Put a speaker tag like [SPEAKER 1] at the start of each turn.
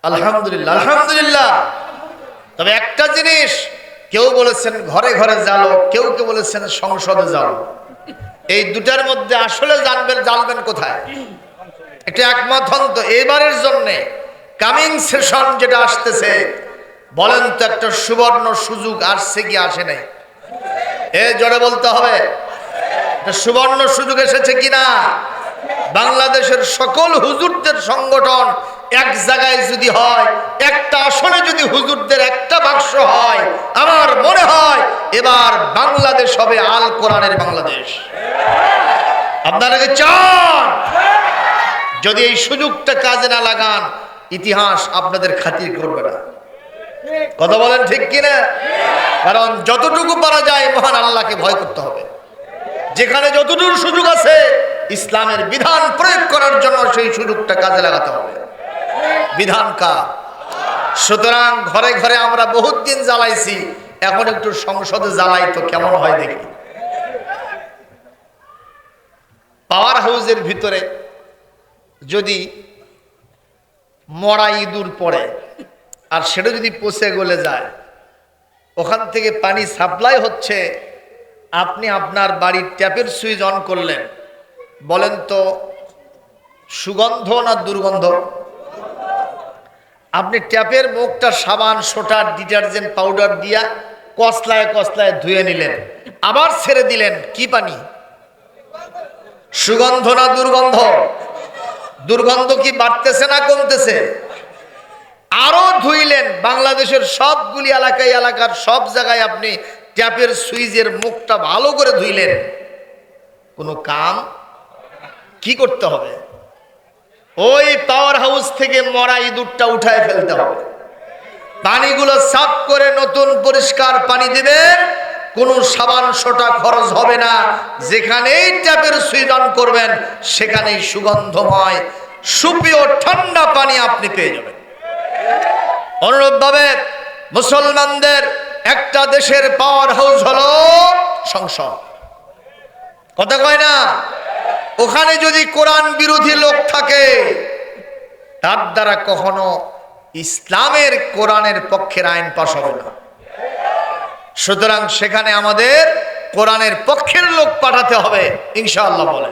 [SPEAKER 1] আলহামদুলিল্লাহ আলহামদুলিল্লাহ। তবে একটা জিনিস, কেউ বলেছেন ঘরে ঘরে জালো, কেউ কেউ বলেছেন সংসদে জালো। এই দুটার মধ্যে আসলে জানবেন কোথায়? এটা একমত হন তো এবারের জন্য কামিং সেশন যেটা আসতেছে, বলেন তো একটা সুবর্ণ সুযোগ আসছে কি আসে নাই? জোরে বলতে হবে, একটা সুবর্ণ সুযোগ এসেছে কিনা? বাংলাদেশের সকল হুজুরদের সংগঠন এক জায়গায় যদি হয়, একটা আসনে যদি হুজুরদের একটা বাক্স হয়, আমার মনে হয় এবার বাংলাদেশ হবে আল কোরআনের বাংলাদেশ। আপনারা কি চান? যদি এই সুযোগটা কাজে না লাগান, ইতিহাস আপনাদের খাতির করবে না। কথা বলেন ঠিক কিনা? কারণ যতটুকু পারা যায় মহান আল্লাহকে ভয় করতে হবে। যেখানে যতটুকু সুযোগ আছে ইসলামের বিধান প্রয়োগ করার জন্য সেই সুযোগটা কাজে লাগাতে হবে। বিধান কার? সুতরাং ঘরে ঘরে আমরা বহুত দিন জ্বালাইছি, এখন একটু সংসদে জ্বালাই তো কেমন হয় দেখি। পাওয়ার হাউসের ভিতরে যদি মরা ইঁদুর পড়ে আর সেটা যদি পচে গলে যায়, ওখান থেকে পানি সাপ্লাই হচ্ছে, আপনি আপনার বাড়ির ট্যাপের সুইচ অন করলেন, বলেন তো সুগন্ধ না দুর্গন্ধ? আপনি ট্যাপের মুখটা সাবান, সোটা, ডিটারজেন্ট পাউডার দিয়া কসলায় কসলায় ধুয়ে নিলেন, আবার ছেড়ে দিলেন, কি পানি? সুগন্ধ না দুর্গন্ধ? দুর্গন্ধ কি বাড়তেছে না কমতেছে? আরো ধুইলেন, বাংলাদেশের সবগুলি এলাকার সব জায়গায় আপনি ট্যাপের সুইচের মুখটা ভালো করে ধুইলেন, কোনো কাম? কি করতে হবে? ওই পাওয়ার হাউস থেকে মরা ইঁদুরটা উঠায় ফেলতে হবে, পানিগুলো সাফ করে নতুন পরিষ্কার পানি দিবেন, কোনো সাবান সোটা খরচ হবে না। যেখানেই ট্যাপের সুইচ অন করবেন সেখানেই সুগন্ধময় সুপেয় ঠান্ডা পানি আপনি পেয়ে যাবেন। অনুরূপভাবে মুসলমানদের একটা দেশের পাওয়ার হাউস হলো সংসদ। কথা কয় না? ওখানে যদি কোরআন বিরোধী লোক থাকে, তার দ্বারা কখনো ইসলামের কোরআনের পক্ষের আইন পাস হবে না। সুতরাং সেখানে আমাদের কোরআনের পক্ষের লোক পাঠাতে হবে ইনশাআল্লাহ। বলে